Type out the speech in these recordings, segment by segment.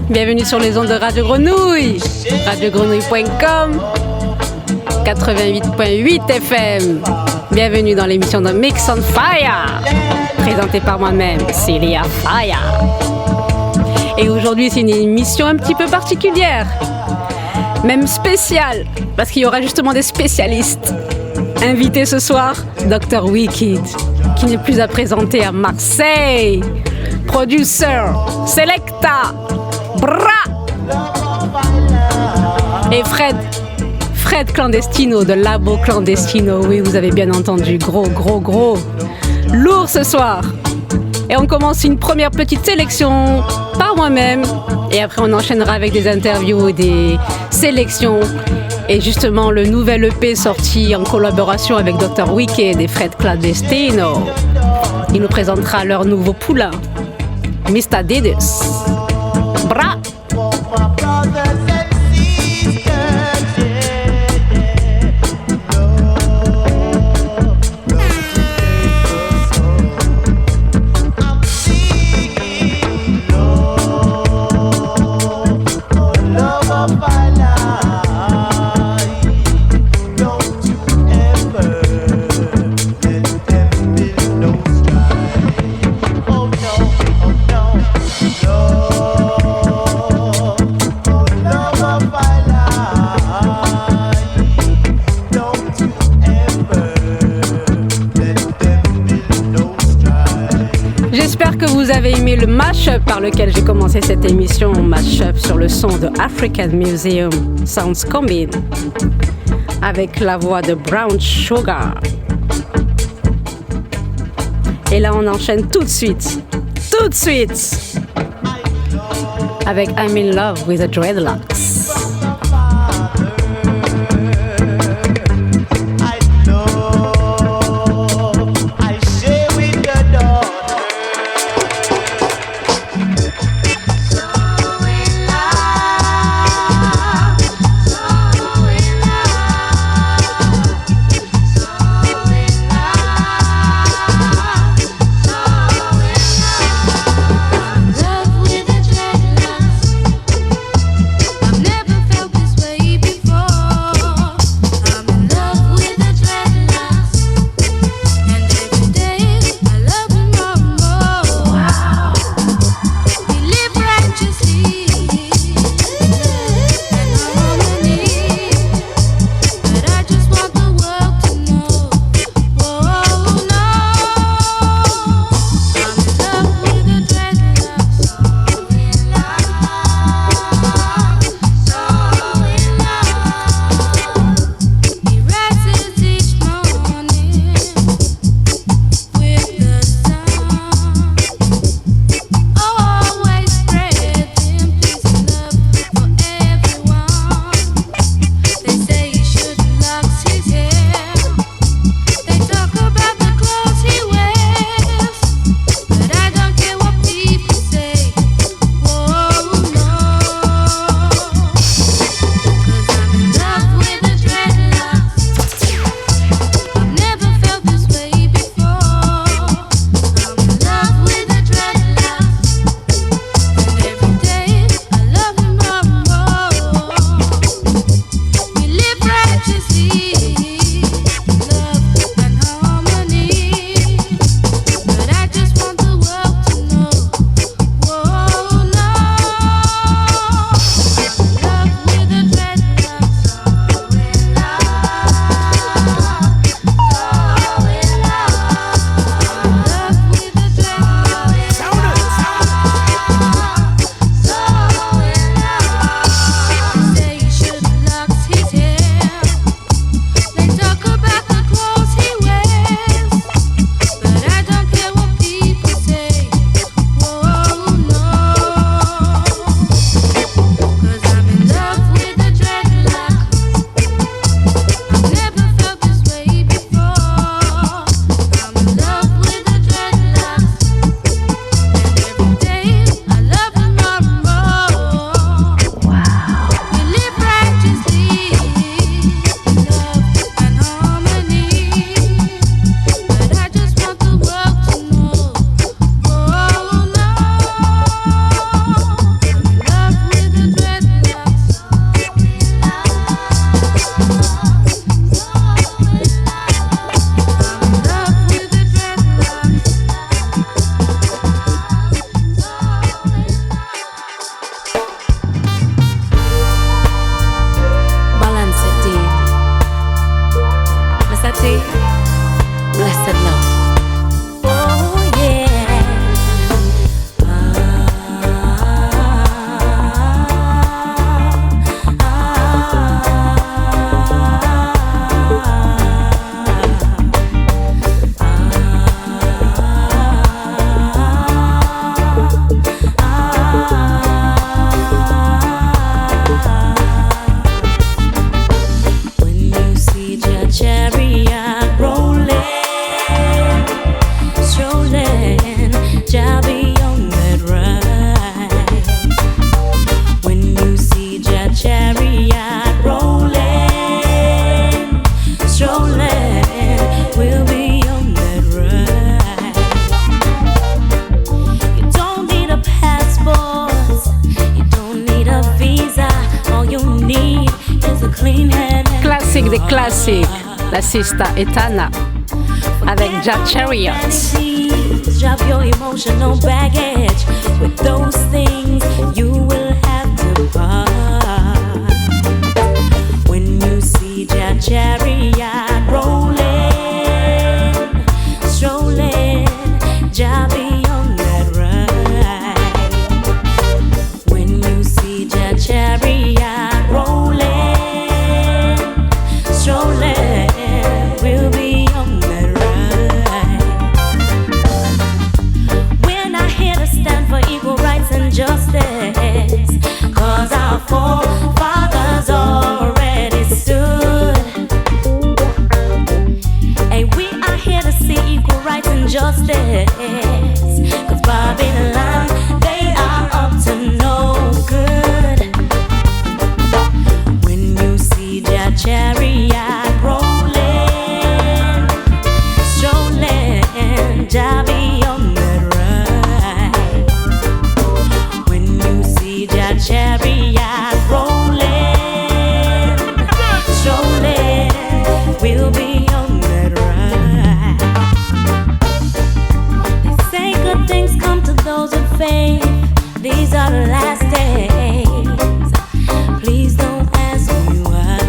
Bienvenue sur les ondes de Radio Grenouille, radiogrenouille.com, 88.8 FM. Bienvenue dans l'émission de Mix on Fire, présentée par moi-même, Celia Fire. Et aujourd'hui, c'est une émission un petit peu particulière, même spéciale, parce qu'il y aura justement des spécialistes. Invité ce soir, Dr. Wicked, qui n'est plus à présenter à Marseille. Producer, Selecta, Bra. Et Fred Clandestino de Labo Clandestino. Oui, vous avez bien entendu, gros. Lourd ce soir. Et on commence une première petite sélection par moi-même. Et après, on enchaînera avec des interviews et des sélections. Et justement, le nouvel EP sorti en collaboration avec Dr. Wicked et Fred Clandestino. Il nous présentera leur nouveau poulain, Mr. Didus. Bra! Oh no. avez aimé le mash-up par lequel j'ai commencé cette émission, mash-up sur le son de African Museum Sounds Combine, avec la voix de Brown Sugar. Et là, on enchaîne tout de suite, avec I'm in Love with the Dreadlocks. Classique, la Sista Etana avec Jah Chariots. Drop your emotional baggage. With those things you will have to part. When you see Jah Chariot rolling, strolling, Jah be on that ride. justice. 'Cause Babylon, they are up to no good. When you see their chariot rolling, strolling, Jah be on the right. When you see their chariot rolling, strolling, we'll be on the right. They say good things come to those with faith. These are the last days. Please don't ask me why.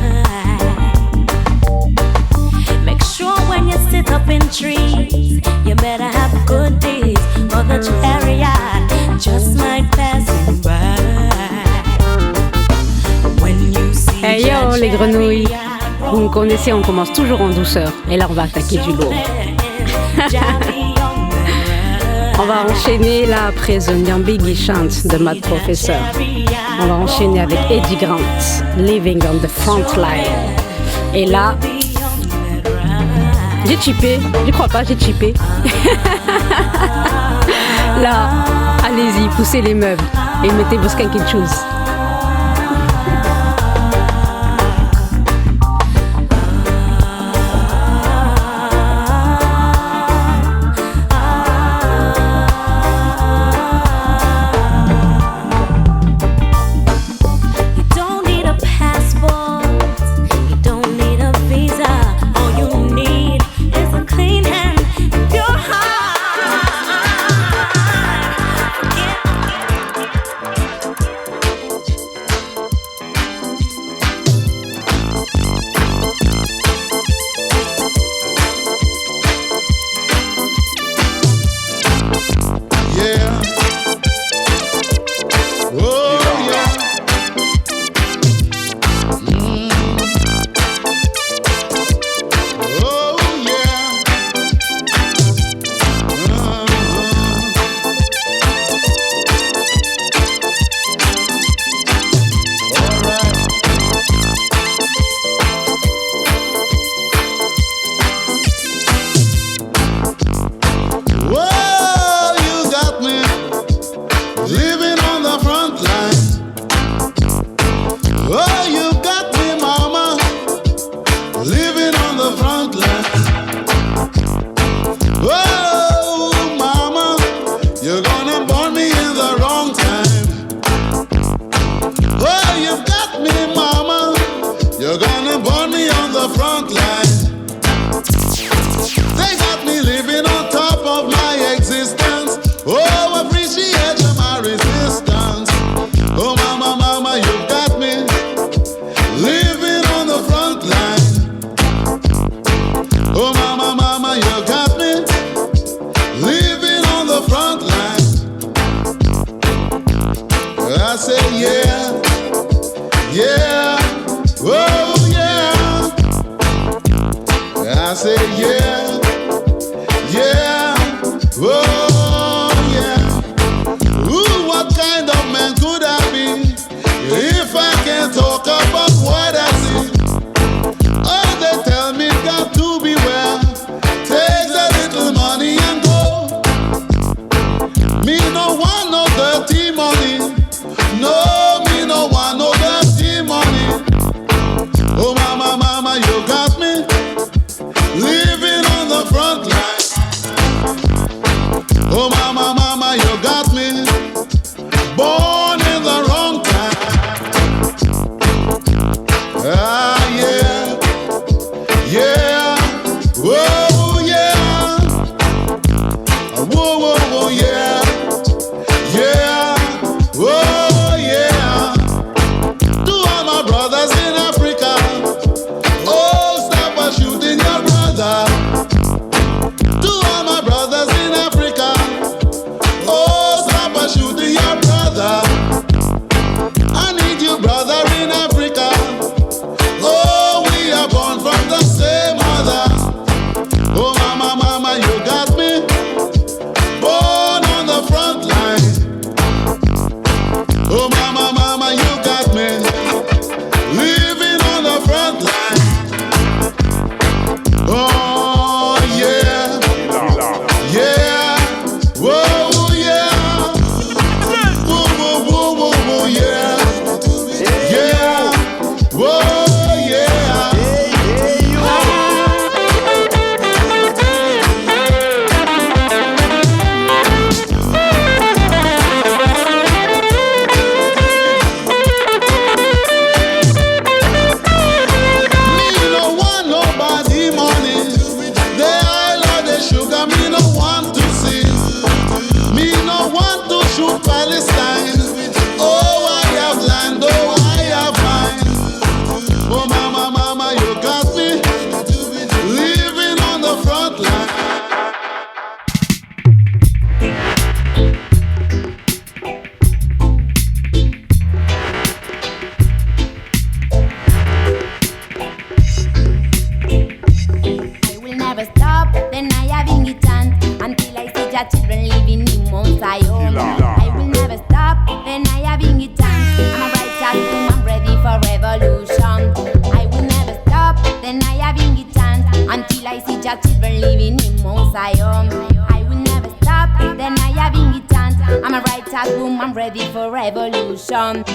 Make sure when you sit up in trees, you better have good deeds, or the chariot just might pass you by. When you see Hey yo les grenouilles, vous me connaissez, on commence toujours en douceur. Et là on va attaquer du lourd. On va enchaîner là après The Nyambigi Chant de Mad Professor. On va enchaîner avec Eddie Grant, Living on the Front Line. Et là, j'ai chippé, je crois pas, j'ai chippé. Là, allez-y, poussez les meubles et mettez vos skanky shoes.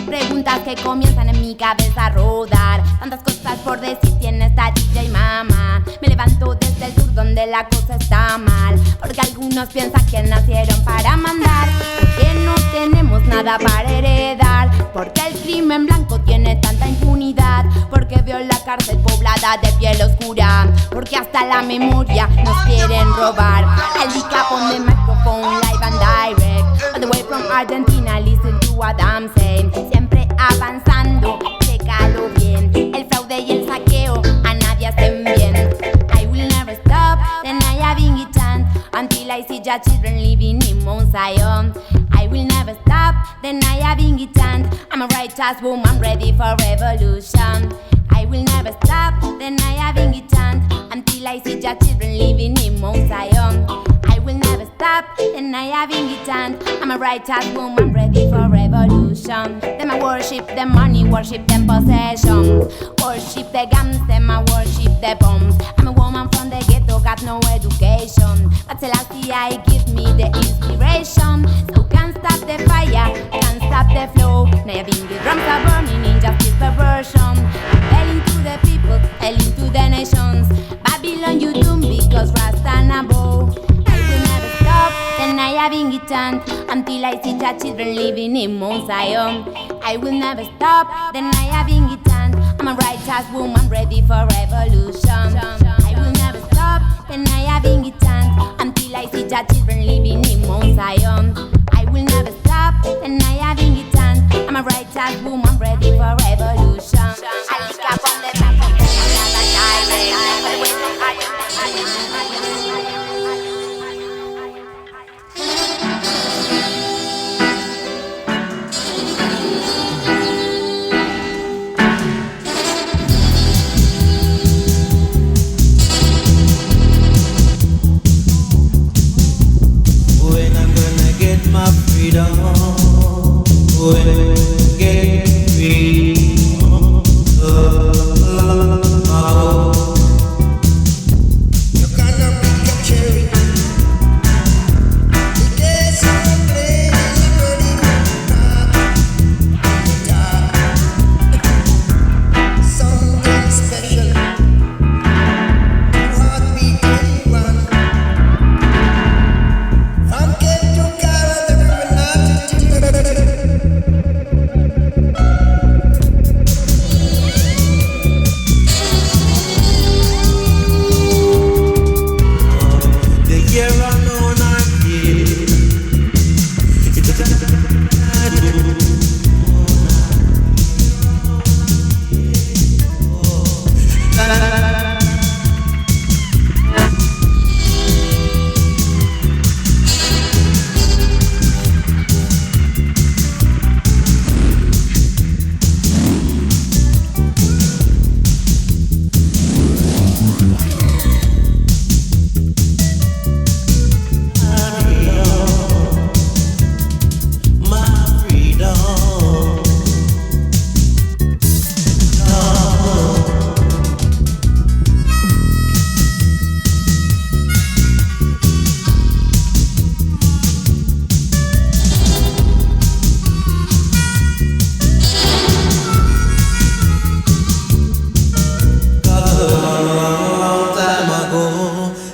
Preguntas que comienzan en mi cabeza a rodar. Tantas cosas por decir tiene esta DJ mamá. Me levanto desde el sur donde la cosa está mal, porque algunos piensan que nacieron para mandar, porque no tenemos nada para heredar, porque el crimen blanco tiene tanta impunidad, porque veo la cárcel poblada de piel oscura, porque hasta la memoria nos quieren robar. El Dicap on the microphone, live and direct, all the way from Argentina, listen to what I'm saying. Siempre avanzando, chécalo bien, el fraude y el saqueo a nadie hacen bien. I will never stop, then I having it chant, until I see your children living in Mount Zion. I will never stop, then I having it chant, I'm a righteous woman ready for revolution. I will never stop, then I having it chant, until I see your children living in Mount Zion. I will never stop, then I having it chant, I'm a righteous woman ready for revolution. Them I worship the money, worship them possession, worship the guns, them I worship the bombs. I'm a woman from the ghetto, got no education, but Selassie I give me the inspiration. So can't stop the fire, can't stop the flow. Now I think the drums are burning, injustice perversion. I'm telling to the people, telling to the nations, Babylon you doom because Rasta Nabo. I will never stop, then I having it chant, until I see the children living in Mount Zion. I will never stop, then I having it chant, I'm a righteous woman ready for revolution. I will never stop, then I having it chant, until I see the children living in Mount Zion. I will never stop, then I having it chant, I'm a righteous woman ready for revolution. I look up on the map of the when I'm gonna get my freedom, when I get free.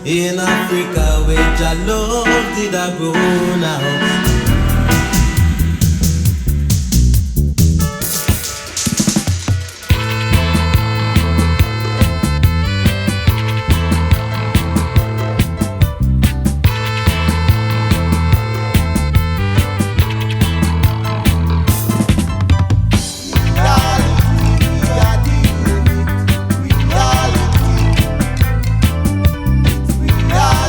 In Africa, where your love did I grow now. We are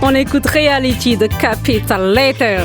On écoute Reality de Capital Letters.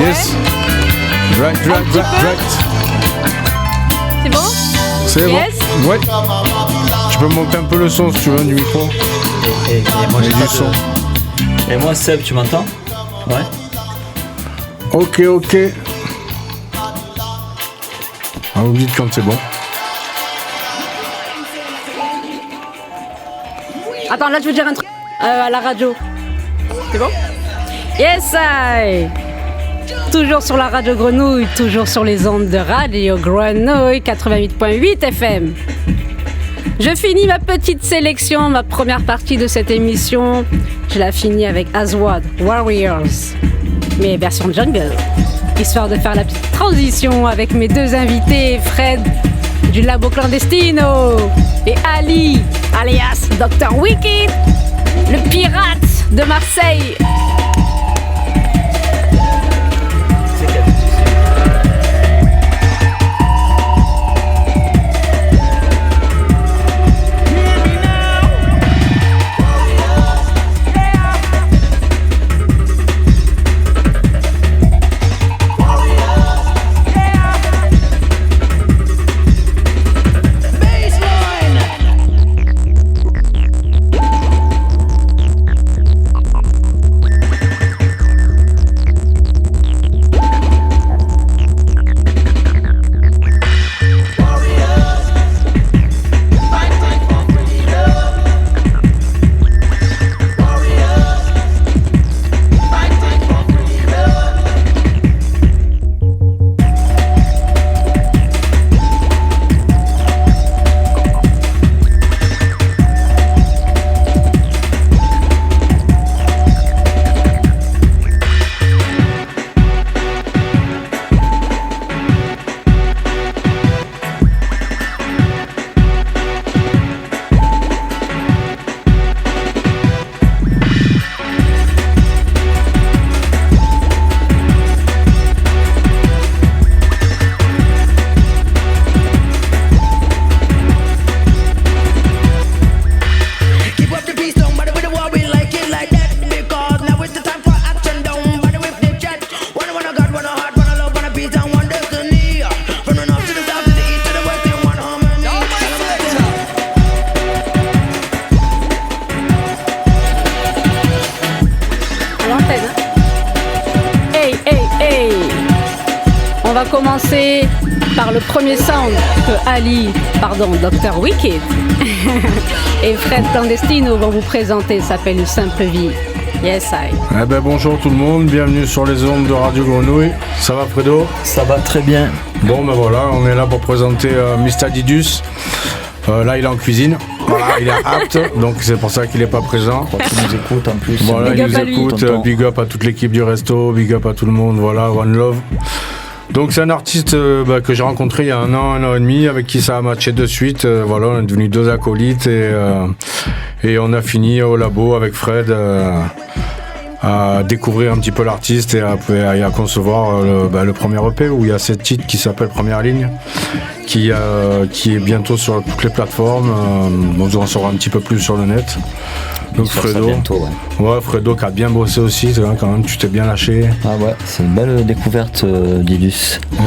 Yes. Right. C'est bon? C'est yes. Bon. Ouais. Tu peux monter un peu le son si tu veux du micro. Et moi j'ai du son. Et moi Seb, tu m'entends? Ouais. Ok. Ah, vous me dites quand c'est bon. Attends, là je veux dire un truc à la radio. C'est bon? Yes, I. Toujours sur la radio Grenouille, toujours sur les ondes de radio Grenouille 88.8 FM. Je finis ma petite sélection, ma première partie de cette émission. Je la finis avec Aswad Warriors, mais version jungle, histoire de faire la petite transition avec mes deux invités, Fred du Labo Clandestino et Ali, alias Dr. Wicked, le pirate de Marseille. Commencer par le premier sound que Dr. Wicked et Fred Clandestino vont vous présenter, s'appelle Une Simple Vie. Yes, I. Bonjour tout le monde, bienvenue sur les ondes de Radio Grenouille. Ça va Fredo? Ça va très bien. Bon voilà, on est là pour présenter Mr. Didus. Là il est en cuisine. Voilà, il est apte, donc c'est pour ça qu'il n'est pas présent. Je crois qu'il nous écoute en plus. Voilà, il nous écoute, big up à toute l'équipe du resto, big up à tout le monde, voilà, one love. Donc c'est un artiste que j'ai rencontré il y a un an et demi, avec qui ça a matché de suite. Voilà, on est devenus deux acolytes et on a fini au labo avec Fred à découvrir un petit peu l'artiste et à concevoir le premier EP où il y a 7 titres qui s'appelle Première Ligne, qui est bientôt sur toutes les plateformes. On en saura un petit peu plus sur le net. Donc Fredo, bientôt, ouais, Fredo qui a bien bossé aussi, c'est vrai, quand même, tu t'es bien lâché. Ah ouais, c'est une belle découverte d'Idus. Ouais.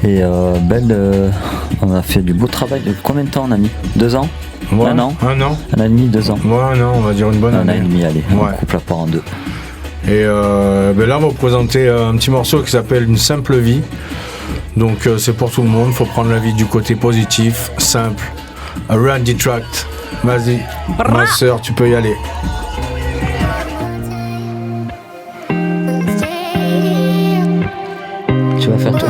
Et on a fait du beau travail. De combien de temps on a mis 2 ans? Ouais, 1 an? 1 an. 1 an et demi, 2 ans. Ouais, un an, on va dire une bonne année. 1 an et demi, allez, Ouais. on coupe la part en deux. Et là, on va vous présenter un petit morceau qui s'appelle Une simple vie. Donc, c'est pour tout le monde. Faut prendre la vie du côté positif, simple. Randy Tract. Vas-y, ma soeur, tu peux y aller. Tu vas faire toi.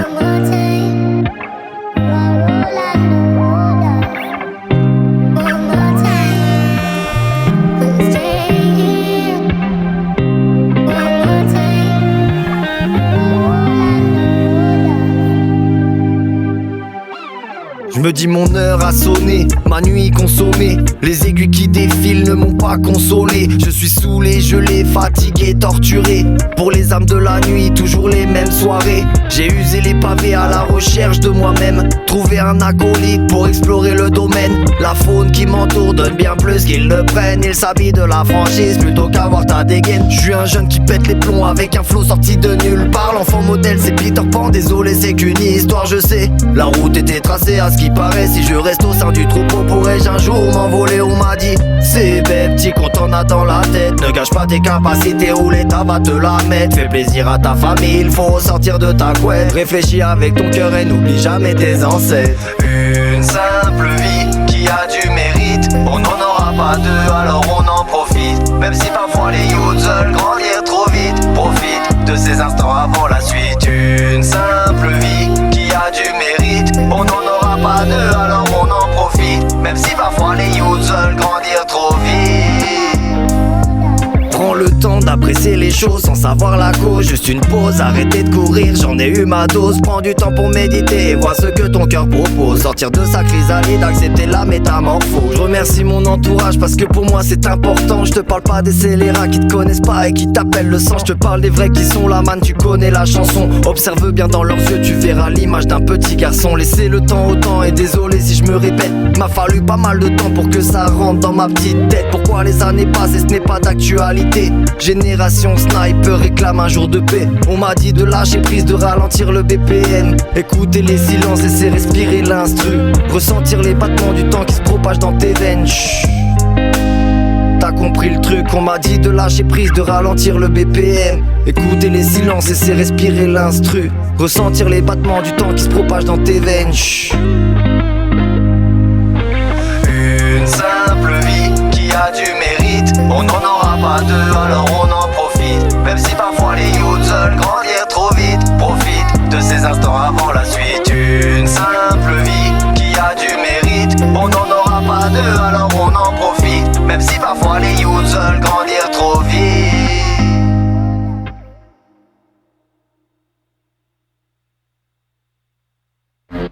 Je me dis mon heure a sonné, ma nuit consommée. Les aiguilles qui défilent ne m'ont pas consolé. Je suis saoulé, gelé, fatigué, torturé. Pour les âmes de la nuit, toujours les mêmes soirées. J'ai usé les pavés à la recherche de moi-même. Trouver un acolyte pour explorer le domaine. La faune qui m'entoure donne bien plus qu'ils ne prennent. Ils s'habillent de la franchise plutôt qu'avoir ta dégaine. Je suis un jeune qui pète les plombs avec un flow sorti de nulle part. L'enfant modèle c'est Peter Pan, désolé c'est qu'une histoire je sais. La route était tracée à ce qui paraît. Si je reste au sein du troupeau, pourrais-je un jour m'envoler? On m'a dit, c'est bête, petit qu'on t'en a dans la tête. Ne gâche pas tes capacités ou l'État va te la mettre. Fais plaisir à ta famille, il faut sortir de ta couette. Réfléchis avec ton cœur et n'oublie jamais tes ancêtres. Une simple vie qui a du mérite. On n'en aura pas deux, alors on en profite. Même si parfois les youths veulent grandir trop vite. Profite de ces instants avant la suite. Une simple vie qui a du mérite. On n'en aura pas deux, alors on en profite. Même si parfois les youths veulent grandir trop vite. Prends le temps d'apprécier les choses sans savoir la cause. Juste une pause, arrêtez de courir, j'en ai eu ma dose. Prends du temps pour méditer et vois ce que ton cœur propose. Sortir de sa chrysalide, accepter la métamorphose. Je remercie mon entourage parce que pour moi c'est important. Je te parle pas des scélérats qui te connaissent pas et qui t'appellent le sang. Je te parle des vrais qui sont là, man, tu connais la chanson. Observe bien dans leurs yeux, tu verras l'image d'un petit garçon. Laissez le temps au temps et désolé si je me répète. M'a fallu pas mal de temps pour que ça rentre dans ma petite tête. Pourquoi les années passent et ce n'est pas d'actualité. Génération sniper réclame un jour de paix. On m'a dit de lâcher prise, de ralentir le BPM. Écouter les silences, laisser respirer l'instru. Ressentir les battements du temps qui se propagent dans tes veines. Chut. T'as compris le truc, on m'a dit de lâcher prise, de ralentir le BPM. Écouter les silences, laisser respirer l'instru. Ressentir les battements du temps qui se propagent dans tes veines. Chut. Une simple vie qui a du mérite. On n'en aura pas deux, alors on en profite. Même si parfois les youths veulent grandir trop vite. Profite de ces instants avant la suite. Une simple vie qui a du mérite. On n'en aura pas deux, alors on en profite. Même si parfois les youths veulent grandir trop vite.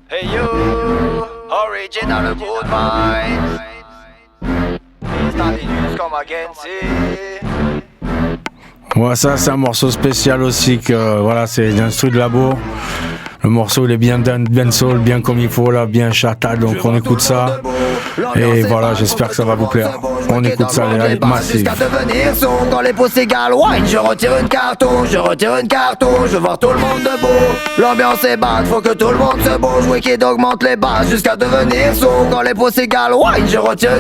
Hey you, original good vibes. Ouais, ça c'est un morceau spécial aussi que voilà, c'est l'instru de labo. Le morceau il est bien soul, bien comme il faut là, bien chata, donc on écoute ça. Et voilà, j'espère que ça va vous plaire. On écoute ça, les massifs. Jusqu'à devenir sourd quand les pouces égalent wine. Je retire une cartouche, je vois tout le monde debout. L'ambiance est bad, faut que tout le monde se bouge. Wicked augmente les basses jusqu'à devenir sourd quand les pouces égalent wine. Je retire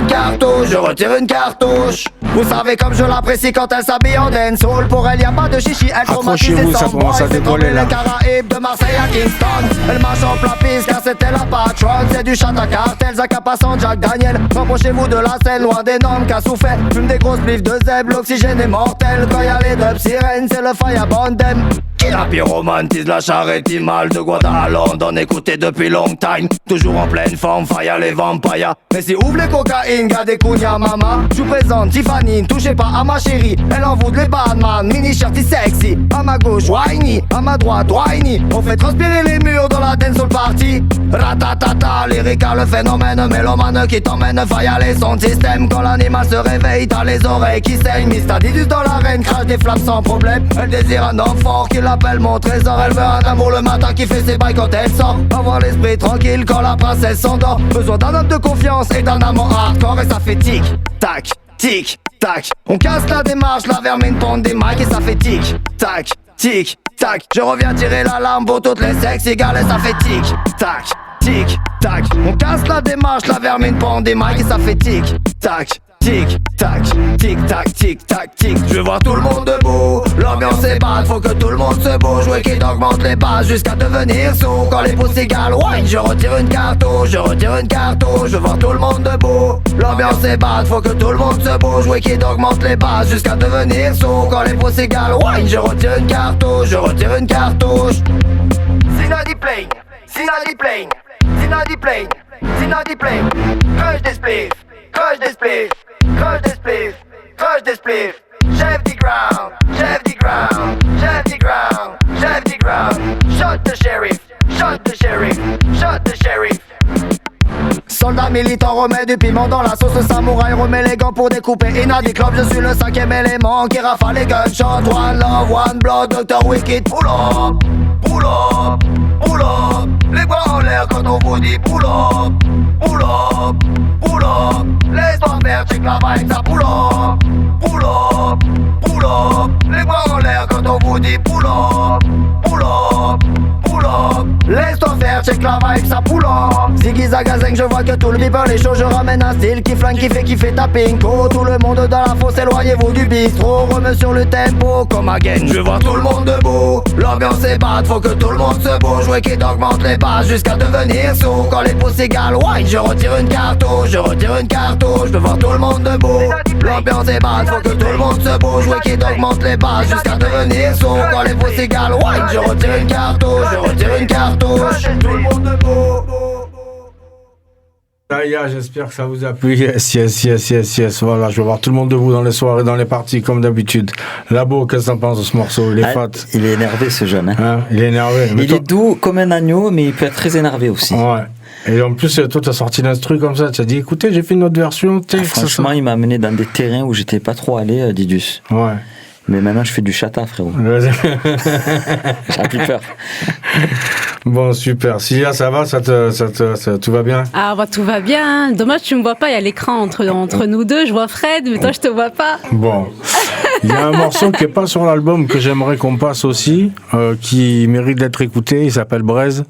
une cartouche. Vous savez comme je l'apprécie quand elle s'habille en dancehall. Pour elle y a pas de chichi, elle traumatise Accrochez-vous, ça commence à décoller là. les Caraïbes de Marseille à Kingston. Elle marche en plein piste car c'était la patronne. C'est du chat à cartel, Zaka passant Jack Daniel. Rapprochez-vous de la scène, loin des normes qu'a souffert. Fume des grosses bliffs de zèbre, l'oxygène est mortel. Quand y'a les dubs sirènes, c'est le fire bondem. Qui la pyromantise la charrette mal de Guadalajara, on écoutait depuis long time. Toujours en pleine forme, fire les vampires. Mais si ouvre les cocaïnes, gars des cognas mama. J'vous présente Tiffany, touchez pas à ma chérie. Elle en voudrait les badman, mini shirty sexy. À ma gauche, whiny, à ma droite, whiny. On fait transpirer les murs dans la dancehall party. Ratatata, lyrica le phénomène. Mélomane qui t'emmène, fire les sons de système. Quand l'animal se réveille, t'as les oreilles qui saignent. Mystadidus dans l'arène, crache des flammes sans problème. Elle désire un homme fort qui l'appelle mon trésor. Elle veut un amour le matin qui fait ses bails quand elle sort. Avoir l'esprit tranquille quand la princesse s'endort. Besoin d'un homme de confiance et d'un amant hardcore. Et ça fait tic, tac, tic, tac. On casse la démarche, la vermine pond des mics. Et ça fait tic, tac, tic, tac. Je reviens tirer la lame pour toutes les sexy gales et ça fait tic tac, tic tac. On casse la démarche, la vermine prend des mics et ça fait tic tac. Tic tac, tic tac, tic tac, tic. Je veux voir tout le monde debout. L'ambiance est bad, faut que tout le monde se bouge. Ouais, qu'il augmente les bases jusqu'à devenir sourd. Quand les pouces égalent, wine, je retire une cartouche, je retire une cartouche. Je veux voir tout le monde debout. L'ambiance est bad, faut que tout le monde se bouge. Ouais, qu'il augmente les bases jusqu'à devenir sourd. Quand les pouces égalent, wine, je retire une cartouche, je retire une cartouche. Sinadi plane, Sinadi plane, Sinadi plane, Sinadi plane. Crush des spliffs, crush des spliffs. Crush this spliff, crush this spliff. Chef the ground, chef the ground, chef the ground, chef the ground. Shot the sheriff, shot the sheriff, shot the sheriff. Soldat militant remet du piment dans la sauce. Le samouraï remet les gants pour découper. Inna des clubs, je suis le 5ème élément qui rafale les gunshots. One love, one blood, Dr. Wicked. Pull up, pull up, pull up. Les bras en l'air quand on vous dit pull up, pull up, pull up. Laisse-moi faire, check la vibe, ça pull up, pull up, pull up. Les bras en l'air quand on vous dit pull up, pull up, pull up. Laisse-toi faire, check la vibe, ça pull up. Ziggy Zagazeng, je vois que tout le people est chaud. Je ramène un style qui flingue, qui fait kiffer ta pinko. Tout le monde dans la fosse, éloignez-vous du bistrot. Remets sur le tempo, comme again. Je vois tout le monde debout. L'ambiance est bad, faut que tout le monde se bouge. Ouais, qu'il augmente les bases jusqu'à devenir sourd. Quand les pouces égalent, wine, je retire une cartouche, je retire une cartouche. Je veux voir tout le monde debout. L'ambiance est bad, faut que tout le monde se bouge. Ouais, qu'il augmente les bases jusqu'à devenir sourd. Quand les pouces égalent, wine, je retire une cartouche, je retire une cartouche. Tout le monde debout. Taya, j'espère que ça vous a plu. Yes. Voilà, je vais voir tout le monde debout dans les soirées, dans les parties, comme d'habitude. Labo, qu'est-ce que t'en penses de ce morceau? Il est fat. Il est énervé, ce jeune. Hein, il est énervé. Il est doux comme un agneau, mais il peut être très énervé aussi. Ouais. Et en plus, toi, t'as sorti l'instru comme ça. Tu as dit, écoutez, j'ai fait une autre version. Franchement, il m'a amené dans des terrains où j'étais pas trop allé, Didus. Ouais. Mais maintenant, je fais du chata, frérot. J'ai plus peur. Bon, super. Sia, ça va, tout va bien? Ah, bah, tout va bien. Dommage, tu me vois pas. Il y a l'écran entre nous deux. Je vois Fred, mais toi, je te vois pas. Bon. Il y a un morceau qui est pas sur l'album que j'aimerais qu'on passe aussi, qui mérite d'être écouté. Il s'appelle Braise.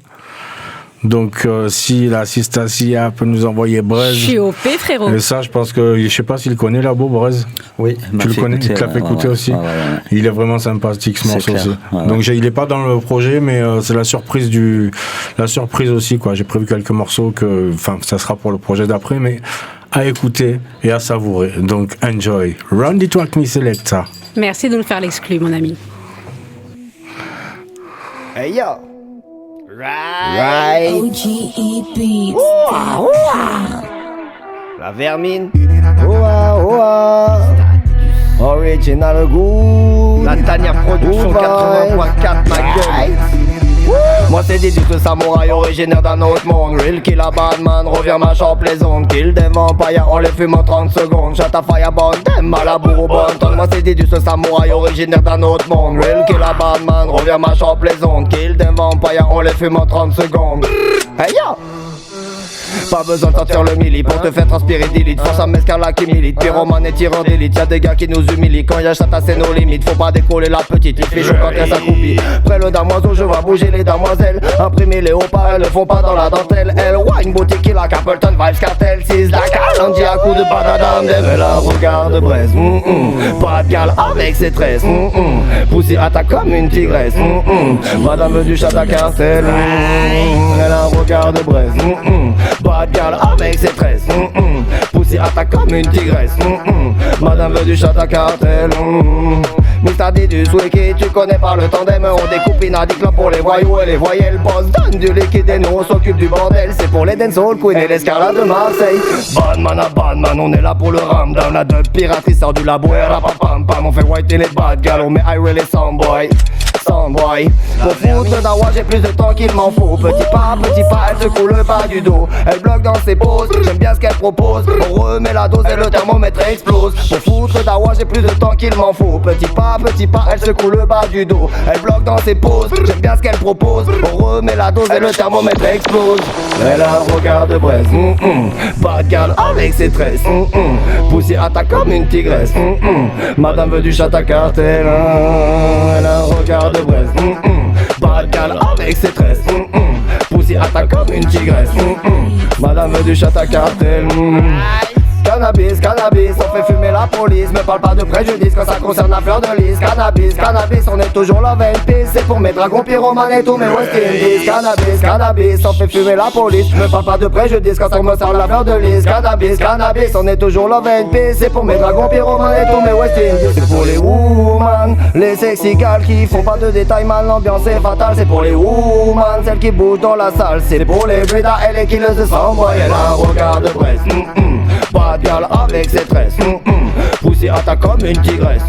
Donc, si l'assistant Sia peut nous envoyer Braise. Je suis OP, frérot. Et ça, je pense que, je sais pas s'il connaît Labo, Braise. Oui, tu le connais, il te l'a fait écouter aussi. Ouais. Il est vraiment sympathique, ce morceau aussi. Donc, il est pas dans le projet, mais c'est la surprise aussi, quoi. J'ai prévu quelques morceaux ça sera pour le projet d'après, mais à écouter et à savourer. Donc, enjoy. Round it with me, Selecta. Merci de nous faire l'exclu, mon ami. Hey, yo. Right. OGE Beats. La vermine. Original goût. La Tania Production 80.4, ma gueule. Moi c'est Didus le samouraï originaire d'un autre monde. Real kill a bad man, revient ma champ plaisante. Kill des vampires, on les fume en 30 secondes. Shut a fireball, dem à la bourre au bon ton. Moi c'est Didus le samouraï originaire d'un autre monde. Real kill a bad man, revient ma champ plaisante. Kill des vampires, on les fume en 30 secondes. Hey yo! Pas besoin de sortir le mili pour te faire transpirer d'élite. Force à mescarla qui milite, pyromane et tireur d'élite. Y'a des gars qui nous humilient, quand y'a chata c'est nos limites. Faut pas décoller la petite, il fait chaud quand elle s'accroupit. Près le damoiseau, je vois bouger les damoiselles. Imprimer les haut-pas, elles le font pas dans la dentelle. Elle wine, boutique, la Capleton, Vibes Cartel. 6 la calandie à coup de badadam. Elle a un regard de braise, pas de gal avec ses tresses, Pussy attaque comme une tigresse, Madame du chata cartel. Elle a un regard de braise, bad gal avec ses tresses, Pussy attaque comme une tigresse, Madame veut du chata cartel. Mr. Didus Wiki, tu connais pas le tandem. On découpe Inadicla pour les voyous et les voyelles. Boss donne du liquide et nous on s'occupe du bordel. C'est pour les dancehall queen et l'escarlate de Marseille. Badman à Badman, on est là pour le ramdam. La dub piraterie sort du labo et rapapam pam. On fait white et les bad gal, on met Irel et Soundboy. Soundboy, pour foutre d'awa j'ai plus de temps qu'il m'en faut. Petit pas, elle secoue le bas du dos. Elle bloque dans ses poses, j'aime bien ce qu'elle propose. On remet la dose et le thermomètre explose. Pour foutre d'awa j'ai plus de temps qu'il m'en faut. Petit pas, elle secoue le bas du dos. Elle bloque dans ses poses, j'aime bien ce qu'elle propose. On remet la dose et le thermomètre explose. Elle a un regard de braise, bad gal avec ses tresses, Pussy attaque comme une tigresse, Madame veut du chata cartel. Elle a un regard de Brest. Bad gal avec ses tresses. Pussy attaque comme une tigresse. Madame du chata cartel. Cannabis, cannabis, on fait fumer la police. Me parle pas de préjudice quand ça concerne la fleur de lys. Cannabis, cannabis, on est toujours love and peace. C'est pour mes dragons, pyromanes et tous mes West Indies. Cannabis, cannabis, on fait fumer la police. Me parle pas de préjudice quand ça concerne la fleur de lys. Cannabis, cannabis, on est toujours love and peace. C'est pour mes dragons, pyromanes et tous mes West Indies. C'est pour les woman, les sexy gals qui font pas de détails mal. L'ambiance est fatale, c'est pour les woman, celles qui bougent dans la salle. C'est pour les bridas et les killers de sang. Elle a un regard de Brest. Bad gal avec ses tresses. Pussy attaque comme une tigresse.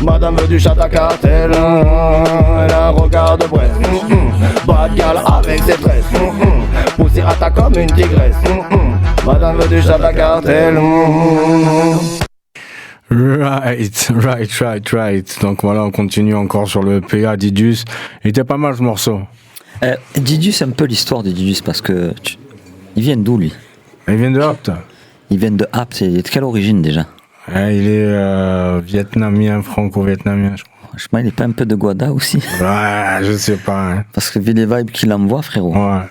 Madame du chata cartel. Elle a un regard de Brest. Bad gal avec ses tresses. Pussy attaque comme une tigresse. Madame du chata cartel. Right. Donc voilà, on continue encore sur le PA Didus. Il était pas mal ce morceau. Didus, c'est un peu l'histoire de Didus parce que il vient d'où lui? Il vient de Apt. Il vient de Apt, c'est de quelle origine déjà? Il est vietnamien, franco-vietnamien, je crois. Je sais pas, il est pas un peu de Guada aussi? Ouais, je sais pas. Hein. Parce que vu les vibes qu'il envoie, frérot. Ouais.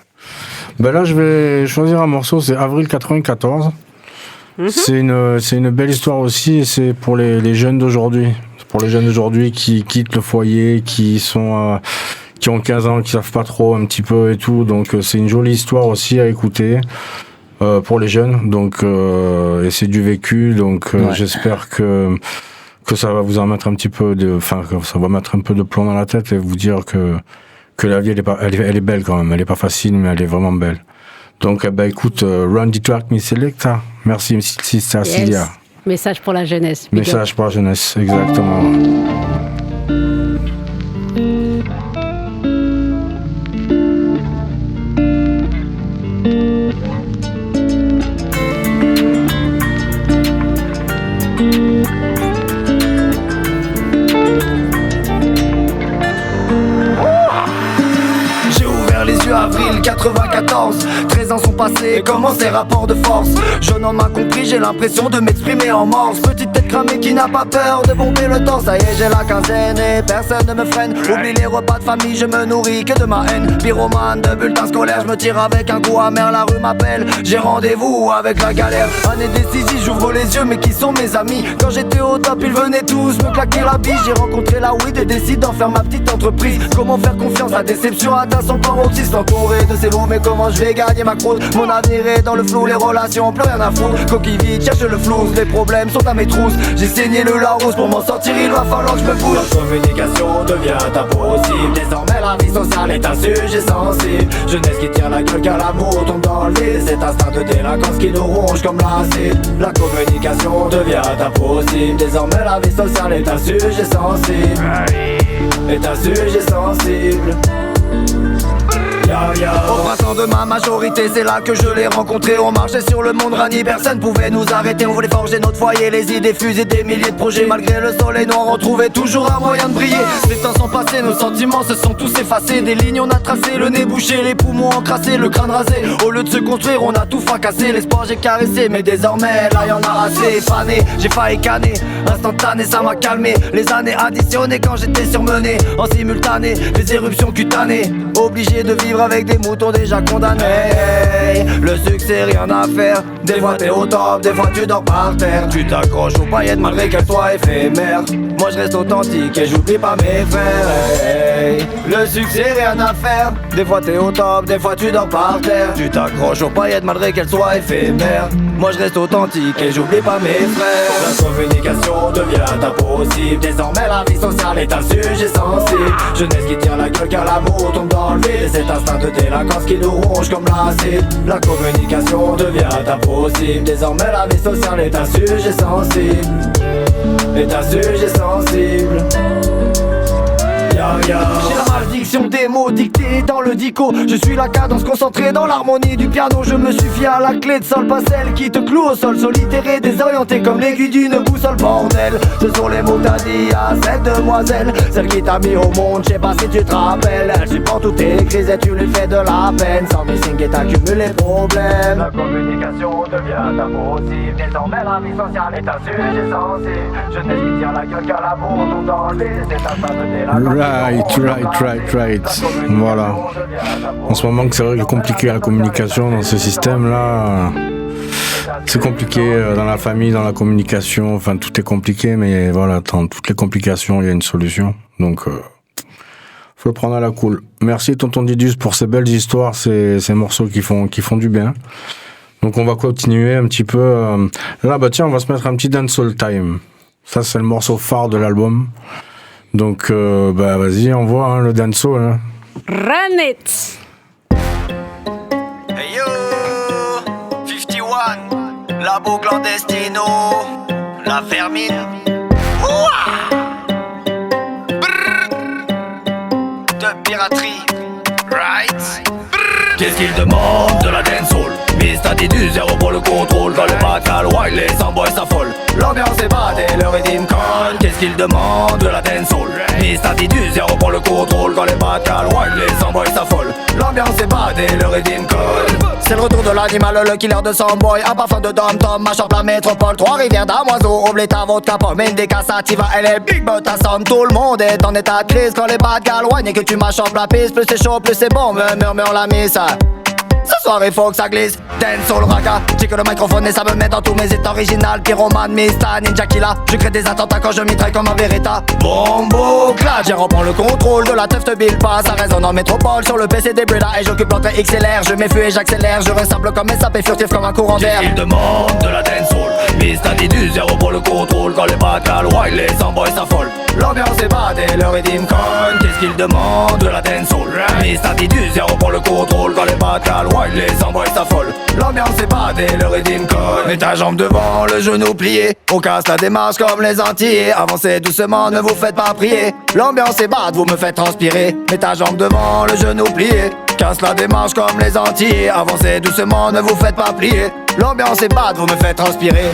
Ben là, je vais choisir un morceau, c'est Avril 94. C'est une belle histoire aussi, et c'est pour les jeunes d'aujourd'hui. C'est pour les jeunes d'aujourd'hui qui quittent le foyer, qui ont 15 ans, qui savent pas trop un petit peu et tout. Donc c'est une jolie histoire aussi à écouter. Pour les jeunes, donc et c'est du vécu, donc j'espère que ça va vous en mettre un petit peu que ça va mettre un peu de plomb dans la tête et vous dire que la vie elle est belle quand même, elle est pas facile mais elle est vraiment belle. Donc écoute, Run the Track Me Selecta. Merci Sister Cilia. Message pour la jeunesse. Message pour la jeunesse, exactement. Avril 94, 13 ans sont passés, comment ces rapports de force? Jeune homme a compris, j'ai l'impression de m'exprimer en morse. Petite tête cramée qui n'a pas peur de bomber le torse. Ça y est, j'ai la quinzaine et personne ne me freine. Oublie les repas de famille, je me nourris que de ma haine. Pyromane de bulletins scolaires, je me tire avec un goût amer. La rue m'appelle, j'ai rendez-vous avec la galère. Année décisive, j'ouvre les yeux, mais qui sont mes amis? Quand j'étais au top, ils venaient tous me claquer la bise. J'ai rencontré la weed et décide d'en faire ma petite entreprise. Comment faire confiance? La déception atteint son paroxysme. Entouré de ces loups, mais comment je vais gagner ma croûte? Mon avenir est dans le flou, les relations, plus rien à foutre. Coquille vide, cherche le flou, les problèmes sont à mes trousses. J'ai saigné le Larousse, pour m'en sortir il va falloir que je me bouge. La communication devient impossible. Désormais la vie sociale est un sujet sensible. Jeunesse qui tire la gueule car l'amour tombe dans le vide. Cet instinct de délinquance qui nous ronge comme l'acide. La communication devient impossible. Désormais la vie sociale est un sujet sensible. Est un sujet sensible. Au printemps de ma majorité, c'est là que je l'ai rencontré. On marchait sur le monde rani, personne pouvait nous arrêter. On voulait forger notre foyer, les idées fusées, des milliers de projets. Malgré le soleil noir, on trouvait toujours un moyen de briller. Les temps sont passés, nos sentiments se sont tous effacés. Des lignes on a tracé, le nez bouché, les poumons encrassés, le crâne rasé. Au lieu de se construire, on a tout fracassé. L'espoir j'ai caressé, mais désormais là y'en a assez. Fané, j'ai failli canner, instantané ça m'a calmé. Les années additionnées quand j'étais surmené. En simultané, les éruptions cutanées. Obligé de vivre avec des moutons déjà condamnés. Le succès rien à faire. Des fois t'es au top, des fois tu dors par terre. Tu t'accroches aux paillettes malgré qu'elles soient éphémères. Moi je reste authentique et j'oublie pas mes frères. Le succès rien à faire. Des fois t'es au top, des fois tu dors par terre. Tu t'accroches aux paillettes malgré qu'elles soient éphémères. Moi je reste authentique et j'oublie pas mes frères. La communication devient impossible. Désormais la vie sociale est un sujet sensible. Jeunesse qui tire la gueule car l'amour tombe dans le vide. Cet instinct de délinquance qui nous ronge comme l'acide. La communication devient impossible. Désormais la vie sociale est un sujet sensible. Est un sujet sensible. J'ai la Maldiction des mots dictés dans le dico. Je suis la cadence concentrée dans l'harmonie du piano. Je me suis fié à la clé de sol, pas celle qui te cloue au sol. Solitaire et désorienté comme l'aiguille d'une boussole, bordel. Ce sont les mots que t'as dit à cette demoiselle, celle qui t'a mis au monde, je sais pas si tu te rappelles. Elle supporte toutes tes crises et tu lui fais de la peine. Sans missing et t'accumules les problèmes. La communication devient impossible. Désormais la vie sociale est un sujet sensible. Je n'ai qui tient la gueule qu'à la bourre, tout dans le vide. C'est ta femme de la Right. Voilà. En ce moment, c'est vrai que c'est compliqué la communication dans ce système-là. C'est compliqué dans la famille, dans la communication. Enfin, tout est compliqué, mais voilà, dans toutes les complications, il y a une solution. Donc, faut le prendre à la cool. Merci, tonton Didus, pour ces belles histoires, ces morceaux qui font du bien. Donc, on va continuer un petit peu. Là, bah tiens, on va se mettre un petit dancehall time. Ça, c'est le morceau phare de l'album. Donc, bah vas-y, envoie hein, le dancehall. Hein. Run it! Hey yo, 51, Labo Clandestino, la vermine. Ouah! De piraterie, right? Qu'est-ce qu'il demande de la dancehall? Mr. dit du zéro pour le contrôle. Quand le bacal wild, les sans-boys s'affolent. L'ambiance est badée, le rythme colle. Qu'est-ce qu'il demande de la dancehall? Mr. dit du zéro pour le contrôle. Quand les bacal wild, les sans-boys s'affolent. L'ambiance est badée, le rythme colle. C'est le retour de l'animal, le killer de sans-boy. Un parfum de dom-tom, machin la métropole. Trois-Rivières, Damoiseau, Obleta, Vodka, Paul, Mendeca, Sativa, elle est big but, assomme. Tout le monde est en état de crise. Quand les bad gal et que tu mâches la piste. Plus c'est chaud, plus c'est bon, me murmure la miss. Ce soir il faut que ça glisse, dancehall raga. J'ai que le microphone et ça me met dans tous mes états original. Pyromane, Mista, Ninja Killa. Je crée des attentats quand je mitraille comme un Beretta. Bombo, clad, j'ai reprends le contrôle de la teuf de Bill Pass. Ça résonne en métropole sur le PC des Breda. Et j'occupe l'entrée XLR, je m'effuis et j'accélère. Je ressemble comme SAP furtif comme un courant d'air. Il demande de la dancehall, Mista dit du zéro pour le contrôle. Quand les bacal wild, les sans-boys s'affolent. L'ambiance est badée, le rythme cogne. Qu'est-ce qu'il demande de la dancehall? Mista dit du zéro pour le contrôle. Quand les bacal wild, les sans-boys s'affolent. L'ambiance est badée, le rythme cogne. Mets ta jambe devant, le genou plié. On casse la démarche comme les Antillais. Avancez doucement, ne vous faites pas prier. L'ambiance est bad, vous me faites transpirer. Mets ta jambe devant, le genou plié. Casse la démarche comme les Antillais. Avancez doucement, ne vous faites pas plier. L'ambiance est bad, vous me faites transpirer.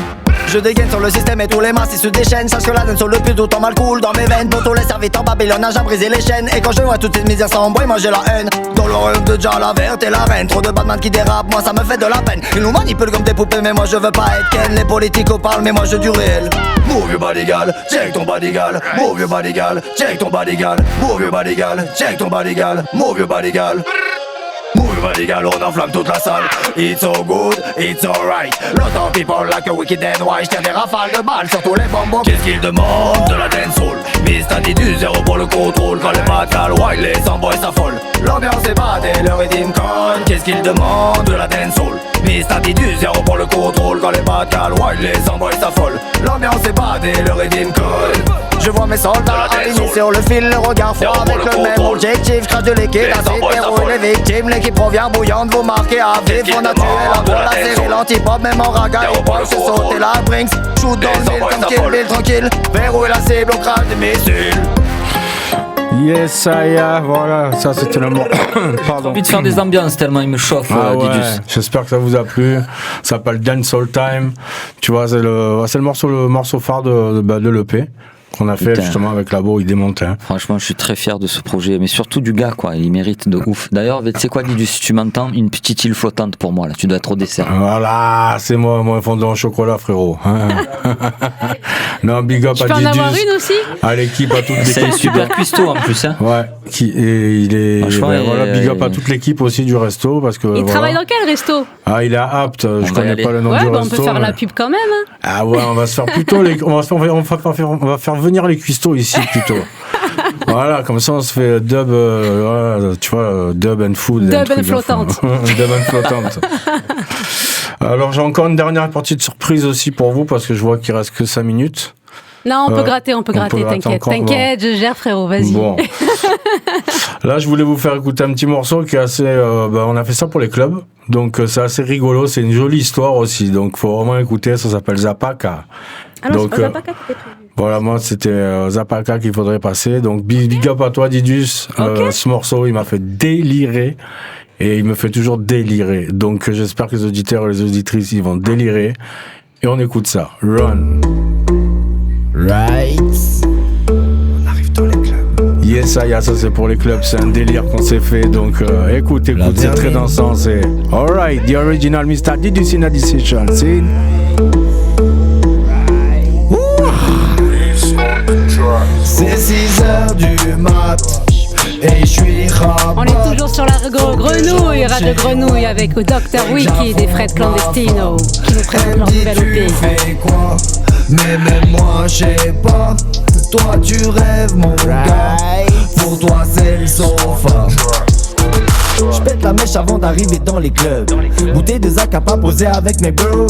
Je dégaine sur le système et tous les masses ils se déchaînent. Sache que la donne sur le plus d'autant mal coule dans mes veines. Poto les serviteurs Babylone a brisé les chaînes. Et quand je vois toutes ces misères sans bois, moi j'ai la haine. Dans le royaume de Jah, la verte et la reine. Trop de Batman qui dérapent, moi ça me fait de la peine. Ils nous manipulent comme des poupées mais moi je veux pas être Ken. Les politiques parlent mais moi je du réel. Move your body gal, check ton body gal. Move your body gal, check ton body gal. Move your body gal, check ton body gal. Move your body gal. Move your body gal, on enflamme toute la salle. It's so good, it's alright. Lot of people like a wicked and white. J'tire des rafales de balles sur tous les bonbons. Qu'est-ce qu'il demande de la dancehall? Mista dit du zéro pour le contrôle. Quand les bacal wild, les sans-boys s'affolent. L'ambiance est badée, le rythme cogne. Qu'est-ce qu'il demande de la dancehall? Mista dit du zéro pour le contrôle. Quand les bacal wild, les sans-boys s'affolent. L'ambiance est badée, le rythme cogne. Je vois mes soldats alignés sur le fil, le regard froid avec le même objectif. Crache de l'équipe, l'acide, déroule les victimes. L'équipe revient bouillante, vous marquez à vif. On a tué la voix, la série, l'anti-pop, même en raga. Et pop, c'est sauter la Brinks. Shoot dans le mille comme Kill Bill, tranquille. Verrouille la cible, on crache des missiles. Yes, voilà, ça c'était le mot. Pardon. J'ai envie de faire des ambiances tellement il me chauffe. Ouais. J'espère que ça vous a plu. Ça s'appelle Dancehall Time. Tu vois, c'est le morceau phare de l'EP. Qu'on a fait justement avec Labo, il démontait. Hein. Franchement, je suis très fier de ce projet, mais surtout du gars, quoi. Il mérite de ouf. D'ailleurs, tu sais quoi, Didus, si tu m'entends, une petite île flottante pour moi, là. Tu dois être au dessert. Voilà, c'est moi, fondant au chocolat, frérot. Hein. Non, big up à Didus. Tu peux en avoir une aussi? À l'équipe, à toute l'équipe. C'est un super cuistot en plus, hein. Ouais, il est. Voilà, big up à toute l'équipe aussi du resto, parce que. Il travaille dans quel resto? Ah, il est à Apt. Je connais pas le nom du resto. On peut faire la pub quand même. Hein. Ah ouais, on va se faire plutôt on va faire venir les cuistots ici plutôt. Voilà, comme ça on se fait dub, tu vois, dub and food. Dub and flottante. Dub and flottante. Alors j'ai encore une dernière petite surprise aussi pour vous parce que je vois qu'il reste que 5 minutes. Non, on peut gratter, t'inquiète, je gère frérot, vas-y. Bon. Là, je voulais vous faire écouter un petit morceau qui est assez... on a fait ça pour les clubs, donc c'est assez rigolo, c'est une jolie histoire aussi, donc faut vraiment écouter, ça s'appelle Zapaka. Alors, donc, c'est pas Zapaka qui était prévu. Voilà, moi, c'était Zapaka qu'il faudrait passer. Donc, big up à toi, Didus. Ok. Ce morceau, il m'a fait délirer. Et il me fait toujours délirer. Donc, j'espère que les auditeurs et les auditrices, ils vont délirer. Et on écoute ça. Run. Right. On arrive dans les clubs. Yes, ça c'est pour les clubs. C'est un délire qu'on s'est fait. Donc, écoute, c'est très dansant. C'est alright, the original Mr. Didus in a decision. See? C'est 6h du mat. Et je suis rabat. On est toujours sur la grenouille, Radio Grenouille avec Dr. Wiki des Fred Clandestino qui nous présente leur nouvelle Tu EP. fais quoi? Mais même moi je sais pas. Toi tu rêves mon gars. Pour toi c'est le sofa. J'pète la mèche avant d'arriver dans les clubs. Bouteille de Zacapa posée avec mes bros.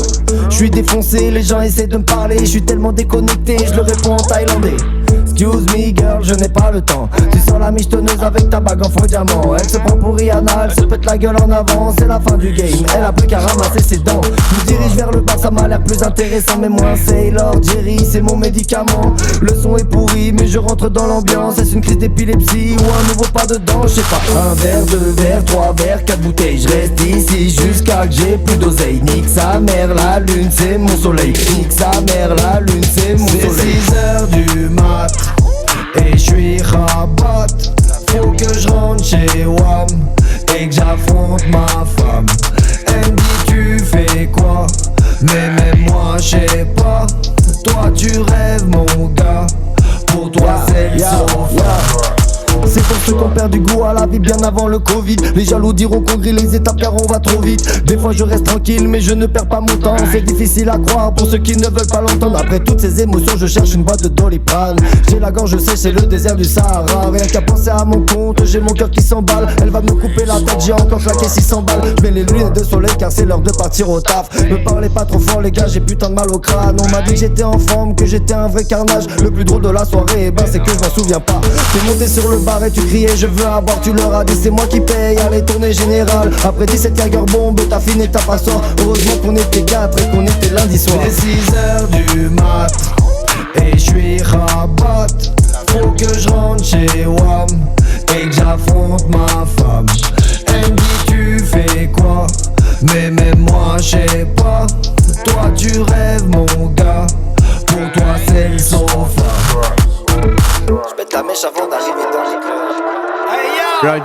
J'suis défoncé, les gens essaient de me parler. J'suis tellement déconnecté, j'le réponds en thaïlandais. Excuse me girl, je n'ai pas le temps. Tu sens la michetonneuse avec ta bague en faux diamant. Elle se prend pour Rihanna, elle se pète la gueule en avant. C'est la fin du game, elle a plus qu'à ramasser ses dents. Je me dirige vers le bas, ça m'a l'air plus intéressant. Mais moi Sailor Jerry, c'est mon médicament. Le son est pourri, mais je rentre dans l'ambiance. Est-ce une crise d'épilepsie ou un nouveau pas dedans? Je sais pas, un verre, 2 verres, 3 verres, 4 bouteilles. Je reste ici jusqu'à que j'ai plus d'oseille. Nique sa mère, la lune c'est mon soleil. Nique sa mère, la lune c'est mon soleil. C'est 6h du mat. Et j'suis rabat. Faut que je rentre chez WAM et que j'affronte ma femme. Elle me dit tu fais quoi? Mais même moi j'sais pas. Toi tu rêves mon gars. Pour toi c'est le sofa. C'est pour ceux qui ont perdu goût à la vie bien avant le Covid. Les jaloux diront qu'on grille les étapes car on va trop vite. Des fois je reste tranquille mais je ne perds pas mon temps. C'est difficile à croire pour ceux qui ne veulent pas l'entendre. Après toutes ces émotions je cherche une boîte de Doliprane. J'ai la gorge sèche, c'est le désert du Sahara. Rien qu'à penser à mon compte, j'ai mon cœur qui s'emballe. Elle va me couper la tête, j'ai encore claqué 600 balles. Je mets les lunettes de soleil car c'est l'heure de partir au taf. Me parlez pas trop fort les gars, j'ai putain de mal au crâne. On m'a dit que j'étais en forme, que j'étais un vrai carnage. Le plus drôle de la soirée, c'est que je m'en souviens pas. T'es monté sur le bar et tu criais je veux avoir, tu leur as dit c'est moi qui paye. Allez tournée générale, après 17 Jager bombe, t'as fini ta passeur. Heureusement qu'on était 4 et qu'on était lundi soir. C'est 6h du mat et j'suis rabat. Faut que je rentre chez WAM et que j'affronte ma femme. Elle me dit tu fais quoi? Mais même moi j'sais pas. Toi tu rêves mon gars. Pour toi c'est le sofa. J'pète la mèche avant d'arriver dans les clubs. Right.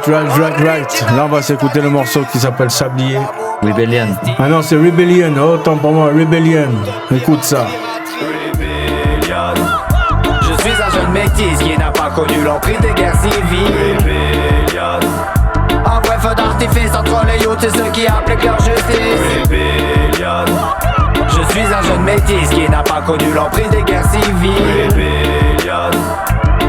Là, on va s'écouter le morceau qui s'appelle Sablier. Rebellion. Ah non, c'est Rebellion. Autant pour moi, Rebellion. Écoute ça. Je suis un jeune métis qui n'a pas connu l'emprise des guerres civiles. Un vrai feu d'artifice entre les youths et ceux qui appliquent leur justice. Je suis un jeune métis qui n'a pas connu l'emprise des guerres civiles.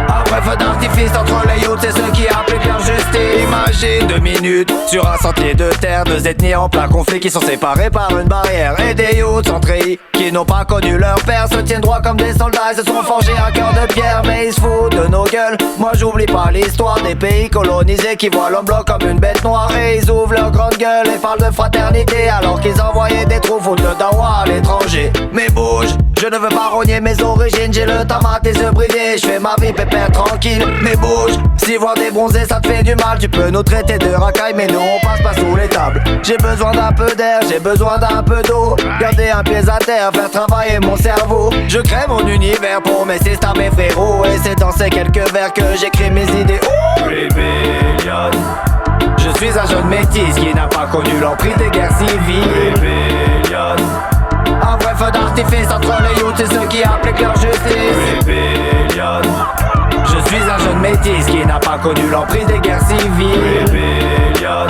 Un vrai feu d'artifice entre les youths et ceux qui appliquent leur justice. Imagine 2 minutes sur un sentier de terre, 2 ethnies en plein conflit qui sont séparées par une barrière. Et des youths en treillis qui n'ont pas connu leur père se tiennent droit comme des soldats et se sont forgés un cœur de pierre. Mais ils se foutent de nos gueules. Moi j'oublie pas l'histoire des pays colonisés qui voient l'homme blanc comme une bête noire. Et ils ouvrent leur grande gueule et parlent de fraternité alors qu'ils envoyaient des trous faute de dawa à l'étranger. Mais bouge, je ne veux pas rogner mes origines. J'ai le tamat et yeux bridés, je fais ma vie pépère tranquille. Mais bouge, si voir des bronzés ça te fait du mal. Tu peux nous traiter de racailles mais nous on passe pas sous les tables. J'ai besoin d'un peu d'air, j'ai besoin d'un peu d'eau. Garder un pied à terre, faire travailler mon cerveau. Je crée mon univers pour mes sisters, mes frérots. Et c'est dans ces quelques vers que j'écris mes idées. Rebellion. Je suis un jeune métis qui n'a pas connu l'emprise des guerres civiles. Rebellion. Un vrai feu d'artifice entre les youths et ceux qui appliquent leur justice. Rebellion. Je suis un jeune métis qui n'a pas connu l'emprise des guerres civiles. Rebellion.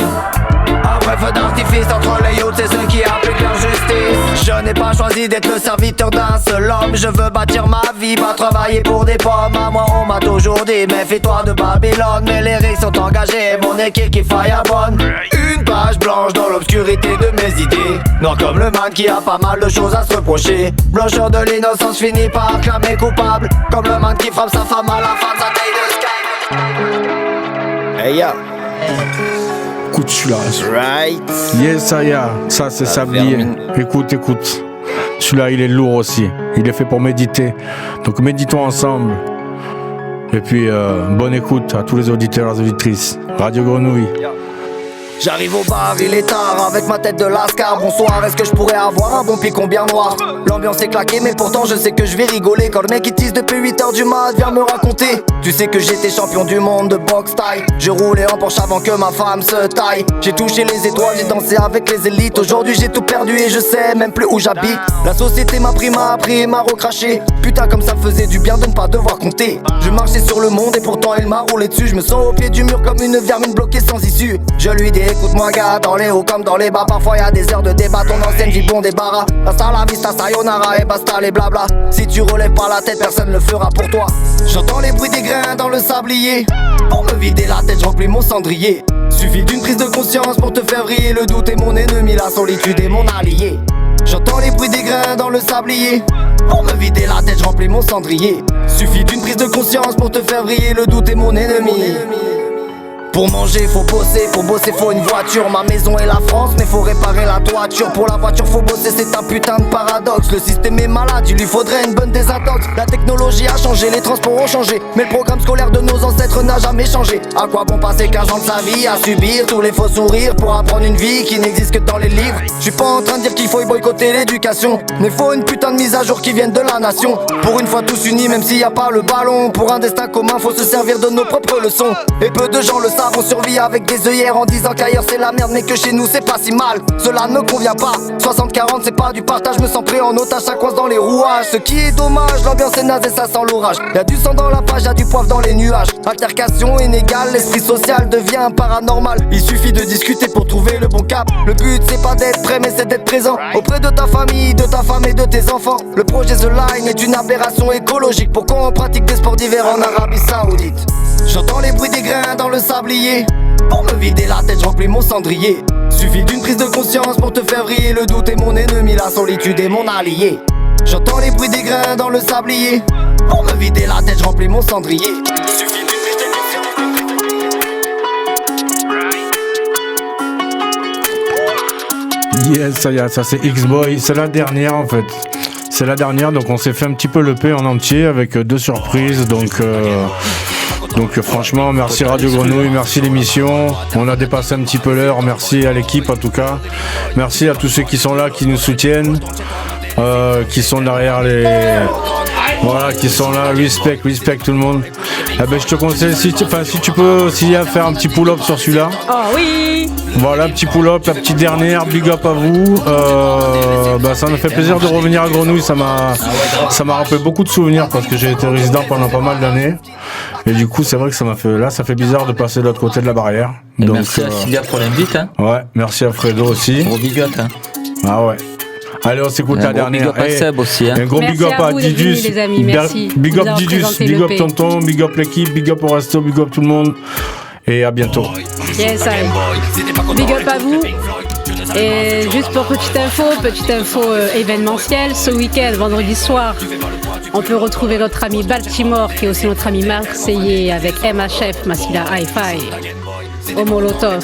Un vrai feu d'artifice entre les youths et ceux qui appliquent leur justice. Je n'ai pas choisi d'être le serviteur d'un seul homme. Je veux bâtir ma vie, pas travailler pour des pommes. À moi on m'a toujours dit, méfie-toi de Babylone. Mais les règles sont engagées, mon équipe qui firebonne. Une page blanche dans l'obscurité de mes idées. Noir comme le man qui a pas mal de choses à se reprocher. Blancheur de l'innocence finit par clamer coupable. Comme le man qui frappe sa femme à la fin de sa taille de Skype. Hey yo. Écoute celui-là. Right. Yes, ça c'est Sablier. Écoute. Celui-là, il est lourd aussi. Il est fait pour méditer. Donc méditons ensemble. Et puis, bonne écoute à tous les auditeurs et les auditrices. Radio Grenouille. J'arrive au bar, il est tard, avec ma tête de lascar. Bonsoir, est-ce que je pourrais avoir un bon picon bien noir? L'ambiance est claquée, mais pourtant je sais que je vais rigoler. Quand le mec il tease depuis 8h du mat, vient me raconter. Tu sais que j'étais champion du monde de boxe taille. Je roulais en Porsche avant que ma femme se taille. J'ai touché les étoiles, j'ai dansé avec les élites. Aujourd'hui j'ai tout perdu et je sais même plus où j'habite. La société m'a appris, m'a recraché. Putain comme ça faisait du bien de ne pas devoir compter. Je marchais sur le monde et pourtant il m'a roulé dessus. Je me sens au pied du mur comme une vermine bloquée sans issue. Je lui dis écoute-moi gars, dans les hauts comme dans les bas. Parfois y'a des heures de débat, ton ancienne vie bon débarras. Hasta la vista, sayonara et basta les blabla. Si tu relèves pas la tête, personne le fera pour toi. J'entends les bruits des grains dans le sablier. Pour me vider la tête, je remplis mon cendrier. Suffit d'une prise de conscience pour te faire vriller. Le doute est mon ennemi, la solitude est mon allié. J'entends les bruits des grains dans le sablier. Pour me vider la tête, je remplis mon cendrier. Suffit d'une prise de conscience pour te faire vriller. Le doute est mon ennemi. Pour manger faut bosser faut une voiture. Ma maison est la France mais faut réparer la toiture. Pour la voiture faut bosser, c'est un putain de paradoxe. Le système est malade, il lui faudrait une bonne désintox. La technologie a changé, les transports ont changé, mais le programme scolaire de nos ancêtres n'a jamais changé. À quoi bon passer 15 ans de sa vie à subir tous les faux sourires pour apprendre une vie qui n'existe que dans les livres? Je suis pas en train de dire qu'il faut y boycotter l'éducation, mais faut une putain de mise à jour qui vienne de la nation. Pour une fois tous unis même s'il y a pas le ballon. Pour un destin commun faut se servir de nos propres leçons. Et peu de gens le savent, on survit avec des œillères en disant qu'ailleurs c'est la merde mais que chez nous c'est pas si mal. Cela ne convient pas, 60-40 c'est pas du partage. Me sens pris en otage, ça coince dans les rouages. Ce qui est dommage, l'ambiance est naze et ça sent l'orage. Y'a du sang dans la page, y'a du poivre dans les nuages. Altercation inégale, l'esprit social devient paranormal. Il suffit de discuter pour trouver le bon cap. Le but c'est pas d'être prêt mais c'est d'être présent auprès de ta famille, de ta femme et de tes enfants. Le projet The Line est une aberration écologique. Pourquoi on pratique des sports d'hiver en Arabie Saoudite? J'entends les bruits des grains dans le sablier. Pour me vider la tête, je remplis mon cendrier. Suffit d'une prise de conscience pour te faire vriller. Le doute est mon ennemi, la solitude est mon allié. J'entends les bruits des grains dans le sablier. Pour me vider la tête, je remplis mon cendrier. Suffit d'une prise de conscience. Yes, ça c'est X-Boy. C'est la dernière en fait. C'est la dernière, donc on s'est fait un petit peu l'EP en entier avec 2 surprises. Donc franchement, merci Radio Grenouille, merci l'émission. On a dépassé un petit peu l'heure, merci à l'équipe en tout cas. Merci à tous ceux qui sont là, qui nous soutiennent, qui sont derrière les... Voilà, qui sont là, respect tout le monde. Eh ben, je te conseille, si tu peux aussi faire un petit pull-up sur celui-là. Oh oui. Voilà, petit pull-up, la petite dernière, big up à vous. Ça me fait plaisir de revenir à Grenouille, ça m'a rappelé beaucoup de souvenirs parce que j'ai été résident pendant pas mal d'années. Et du coup, c'est vrai que ça fait bizarre de passer de l'autre côté de la barrière. Et donc, merci à Sylvia pour l'invite. Hein. Ouais, merci à Fredo aussi. Gros big up. Hein. Ah ouais. Allez, on s'écoute la dernière. Big up à Seb aussi. Hein. Un gros big up à Didus. Les amis, merci. Big up Didus, big up Tonton, big up l'équipe, big up au resto, big up tout le monde. Et à bientôt. Yes, big up à vous. Et juste pour petite info événementielle, ce week-end, vendredi soir, on peut retrouver notre ami Baltimore, qui est aussi notre ami marseillais, avec MHF, Massila Hi-Fi, au Molotov.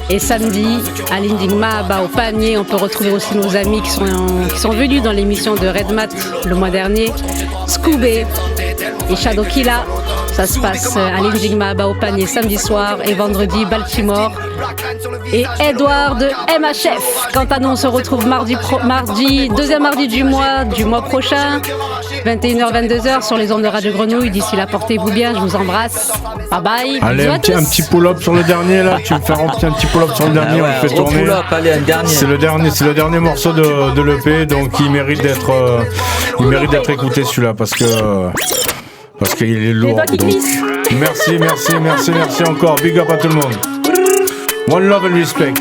Et samedi, à l'Indigma, au panier, on peut retrouver aussi nos amis qui sont venus dans l'émission de Red Mat le mois dernier, Scoobé et Shadow Killa. Ça se passe à l'Indigma, au panier samedi soir, et vendredi, Baltimore et Edouard de MHF. Quant à nous, on se retrouve deuxième mardi du mois prochain, 21h-22h sur les ondes de Radio Grenouille. D'ici là, portez-vous bien, je vous embrasse. Bye bye. Allez, un petit pull-up sur le dernier là. Tu me fais remplir un petit pull-up sur le dernier, on le fait tourner. Allez, un dernier. C'est le dernier morceau de l'EP, donc il mérite d'être écouté celui-là parce qu'il est lourd. Donc, merci encore. Big up à tout le monde. One love and respect.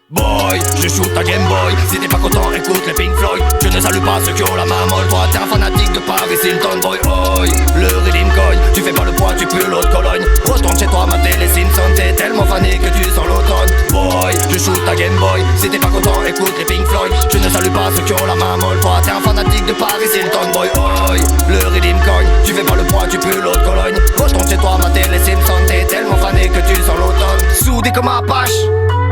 Boy, je shoot à Game Boy. Si t'es pas content, écoute les Pink Floyd. Je ne salue pas ceux qui ont la main molle. Toi, t'es un fanatique de Paris Hilton, boy. Oi, le Redeem Coin. Tu fais pas le poids, tu pues l'autre Cologne. Retourne chez toi, mater les Simpsons. T'es tellement fané que tu sens l'automne. Boy, je shoot à Game Boy. Si t'es pas content, écoute les Pink Floyd. Je ne salue pas ceux qui ont la main molle. Toi, t'es un fanatique de Paris Hilton, boy. Oi, le Redeem Coin. Tu fais pas le poids, tu pues l'autre Cologne. Retourne chez toi, mater les Simpsons. T'es tellement fané que tu sens l'automne. Soudé comme Apache.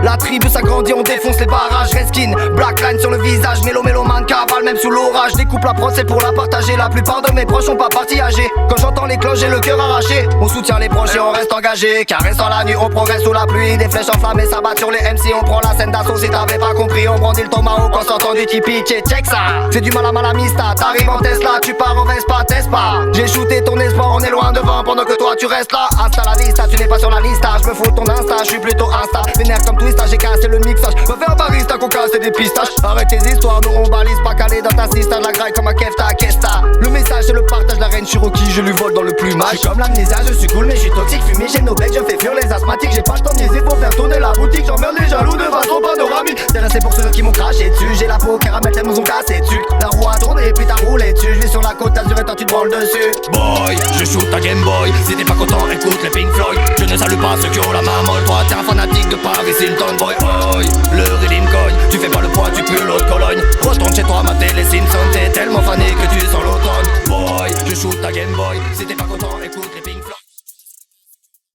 La tribu s'agrandit, on défonce les barrages. Reskin, black line sur le visage. Mélomane cavale même sous l'orage. Découpe la prod, c'est pour la partager. La plupart de mes proches sont pas partis âgés. Quand j'entends les cloches, j'ai le cœur arraché. On soutient les proches et on reste engagé. Car restant la nuit, on progresse sous la pluie. Des flèches enflammées s'abattent sur les MC. On prend la scène d'assaut si t'avais pas compris. On brandit le tomahawk en sortant du tipi. Check ça, c'est du mal à malamista. T'arrives en Tesla, tu pars en Vespa, teste pas. J'ai shooté ton espoir, on est loin devant. Pendant que toi tu restes là, hasta la vista. Tu n'es pas sur la lista, je me fous ton insta. Je suis plutôt insta, vénère comme twista. J'ai cassé le mixage, va faire barista qu'on casse des pistaches. Arrête tes histoires, nous on balise pas calé dans ta cista. La graille comme un kefta, kesta. Le message c'est le partage, la reine Cherokee, je lui vole dans le plumage. Je suis comme l'amnésia, je suis cool mais je suis toxique. Fumé, j'ai nos becs, je fais fuir les asthmatiques. J'ai pas le temps de niaiser pour faire tourner la boutique. J'emmerde les jaloux de façon panoramique. T'es resté pour ceux qui m'ont craché dessus. J'ai la peau caramel, elles nous ont cassé dessus. La roue a tourné puis t'as roulé dessus. Je vais sur la côte d'Azur et toi tu te branles dessus. Boy, je shoot ta Game Boy. Si t'es pas content, écoute les Pink Floyd. Je ne salue pas ceux qui ont la main molle. Toi t'es un fanatique de Paris Hilton Boy. Boy, le rhythm coin. Tu fais pas le poids, tu pues l'autre Cologne. Retourne chez toi, mater les Simpsons. T'es tellement fané que tu sens l'automne. Boy, je shoot ta Game Boy. Si t'es pas content, écoute les Pink Floyd.